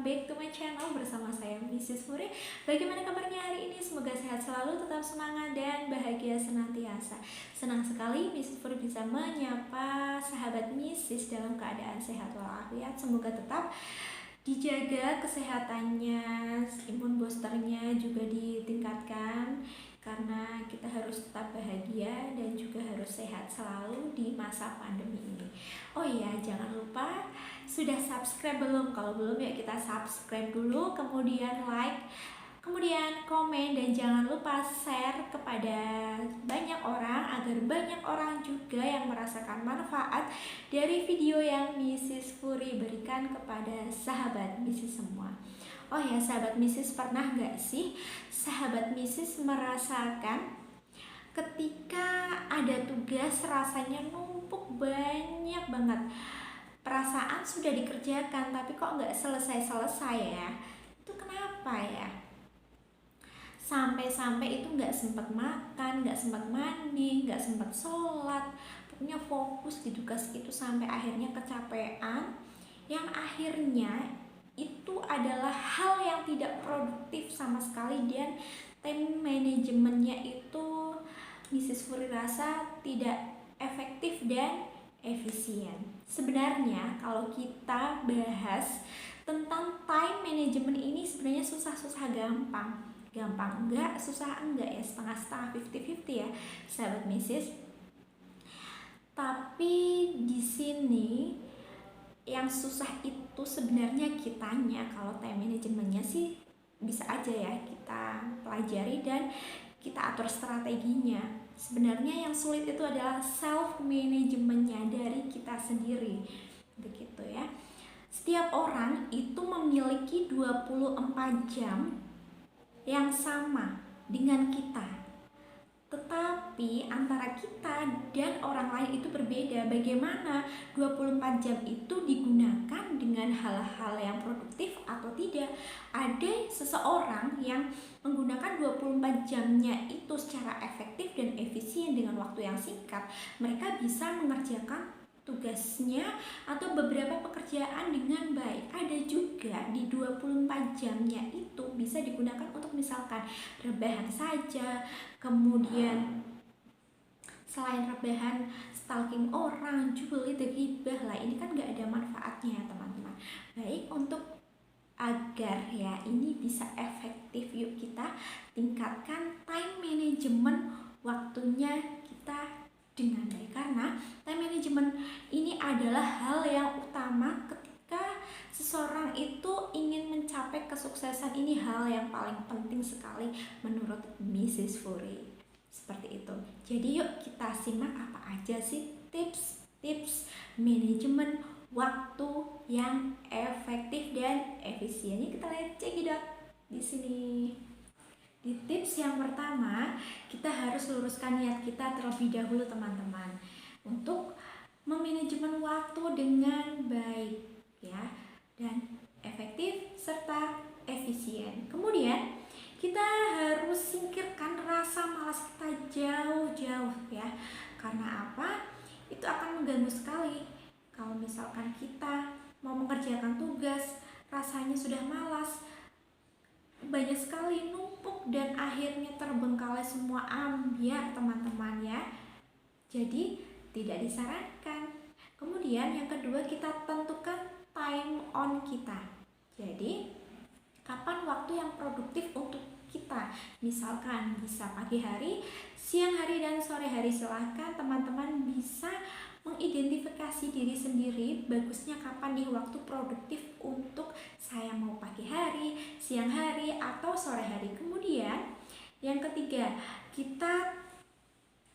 back to my channel bersama saya Mrs. Furi. Bagaimana kabarnya hari ini? Semoga sehat selalu, tetap semangat dan bahagia senantiasa. Senang sekali Mrs. Furi bisa menyapa sahabat Mrs. dalam keadaan sehat walafiat. Semoga tetap dijaga kesehatannya, imun boosternya juga ditingkatkan, karena kita harus tetap bahagia dan juga harus sehat selalu di masa pandemi ini. Oh iya, jangan lupa sudah subscribe belum? Kalau belum ya kita subscribe dulu, kemudian like, kemudian komen, dan jangan lupa share kepada banyak orang agar banyak orang juga yang merasakan manfaat dari video yang Mrs. Furi berikan kepada sahabat Mrs. semua. Oh ya sahabat Mrs, pernah nggak sih sahabat Mrs merasakan ketika ada tugas rasanya numpuk banyak banget, perasaan sudah dikerjakan tapi kok nggak selesai-selesai ya? Itu kenapa ya? Sampai-sampai itu nggak sempat makan, nggak sempat mandi, nggak sempat sholat, pokoknya fokus di tugas itu sampai akhirnya kecapean, yang akhirnya itu adalah hal yang tidak produktif sama sekali, dan time manajemennya itu Mrs. Furi rasa tidak efektif dan efisien. Sebenarnya kalau kita bahas tentang time management ini sebenarnya susah-susah gampang. Gampang enggak, susah enggak ya, setengah-setengah 50-50 ya sahabat Mrs. Tapi di sini yang susah itu sebenarnya kitanya. Kalau time manajemennya sih bisa aja ya kita pelajari dan kita atur strateginya. Sebenarnya yang sulit itu adalah self manajemennya dari kita sendiri, begitu ya. Setiap orang itu memiliki 24 jam yang sama dengan kita, tetapi antara kita dan orang lain itu berbeda. Bagaimana 24 jam itu digunakan dengan hal-hal yang produktif atau tidak? Ada seseorang yang menggunakan 24 jamnya itu secara efektif dan efisien dengan waktu yang singkat. Mereka bisa mengerjakan tugasnya atau beberapa pekerjaan dengan baik. Ada juga di 24 jamnya itu bisa digunakan untuk misalkan rebahan saja, kemudian selain rebahan stalking orang, julid, ghibah lah, ini kan gak ada manfaatnya teman-teman. Baik, untuk agar ya ini bisa efektif, yuk kita tingkatkan time management waktunya kita dengan baik, karena time management ini adalah hal yang utama ketika seseorang itu ingin mencapai kesuksesan. Ini hal yang paling penting sekali menurut Mrs. Furi, seperti itu. Jadi yuk kita simak apa aja sih tips manajemen waktu yang efektif dan efisien. Kita lihat cekidot di sini. Di tips yang pertama, kita harus luruskan niat kita terlebih dahulu teman-teman, untuk memanajemen waktu dengan baik ya, dan efektif serta efisien. Kemudian kita harus singkirkan rasa malas kita jauh-jauh ya. Karena apa? Itu akan mengganggu sekali. Kalau misalkan kita mau mengerjakan tugas rasanya sudah malas, banyak sekali numpuk dan akhirnya terbengkalai semua ambiar teman-teman ya. Jadi tidak disarankan. Kemudian yang kedua, kita tentukan time on kita. Jadi kapan waktu yang produktif untuk kita? Misalkan bisa pagi hari, siang hari, dan sore hari. Silahkan teman-teman bisa mengidentifikasi diri sendiri, bagusnya kapan nih waktu produktif untuk saya, mau pagi hari, siang hari, atau sore hari. Kemudian yang ketiga, kita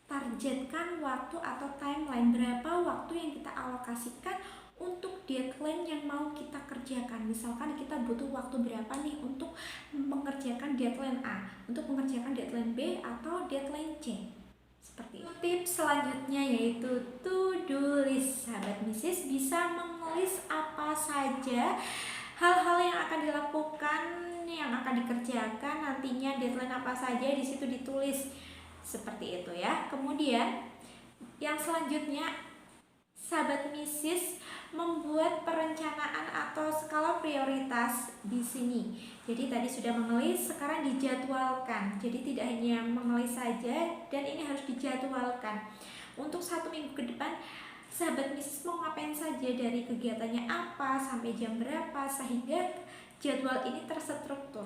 targetkan waktu atau timeline, berapa waktu yang kita alokasikan untuk deadline yang mau kita kerjakan. Misalkan kita butuh waktu berapa nih untuk mengerjakan deadline A, untuk mengerjakan deadline B, atau deadline C. Seperti itu. Tips selanjutnya yaitu to-do list. Sahabat Mrs bisa menulis apa saja hal-hal yang akan dilakukan, yang akan dikerjakan nantinya, deadline apa saja di situ ditulis. Seperti itu ya. Kemudian yang selanjutnya, sahabat Mrs membuat perencanaan atau skala prioritas prioritas di sini. Jadi tadi sudah mengelis, sekarang dijadwalkan. Jadi tidak hanya mengelis saja, dan ini harus dijadwalkan. Untuk 1 minggu ke depan, sahabat Misis mau ngapain saja, dari kegiatannya apa, sampai jam berapa, sehingga jadwal ini terstruktur.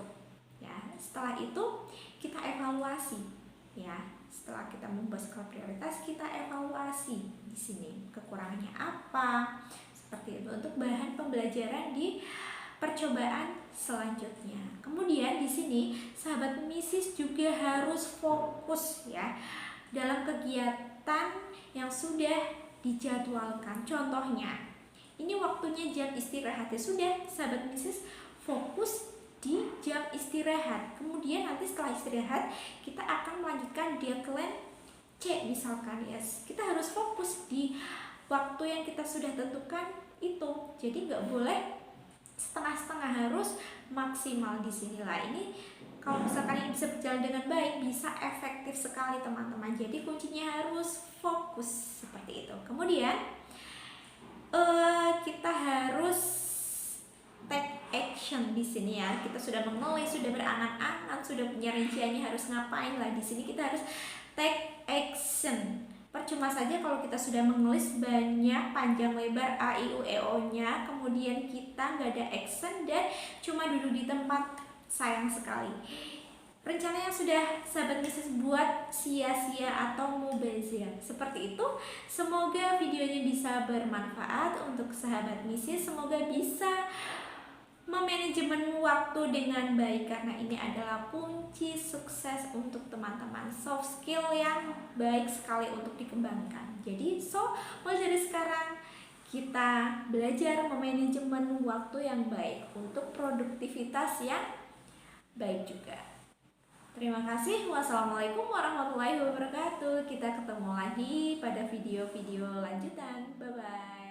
Ya, setelah itu kita evaluasi. Ya, setelah kita membahas skala prioritas, kita evaluasi di sini kekurangannya apa, seperti itu, untuk bahan pembelajaran di percobaan selanjutnya. Kemudian di sini sahabat Misis juga harus fokus ya dalam kegiatan yang sudah dijadwalkan. Contohnya, ini waktunya jam istirahat ya sudah, sahabat Misis fokus di jam istirahat. Kemudian nanti setelah istirahat kita akan melanjutkan deklen C misalkan ya. Kita harus fokus di waktu yang kita sudah tentukan itu. Jadi nggak boleh setengah-setengah, harus maksimal di sinilah. Ini kalau misalkan ini bisa berjalan dengan baik, bisa efektif sekali teman-teman. Jadi kuncinya harus fokus seperti itu. Kemudian kita harus take action di sini ya. Kita sudah menulis, sudah berangan-angan, sudah punya rinciannya harus ngapain lah. Di sini kita harus take action. Percuma saja kalau kita sudah mengelis banyak panjang lebar A, I, U, E, O-nya, kemudian kita nggak ada action dan cuma duduk di tempat, sayang sekali. Rencana yang sudah sahabat Misis buat sia-sia atau mubazir. Seperti itu. Semoga videonya bisa bermanfaat untuk sahabat Misis. Semoga bisa memanajemen waktu dengan baik, karena ini adalah kunci sukses untuk teman-teman. Soft skill yang baik sekali untuk dikembangkan. Jadi mulai dari sekarang kita belajar memanajemen waktu yang baik untuk produktivitas yang baik juga. Terima kasih. Wassalamualaikum warahmatullahi wabarakatuh. Kita ketemu lagi pada video-video lanjutan. Bye bye.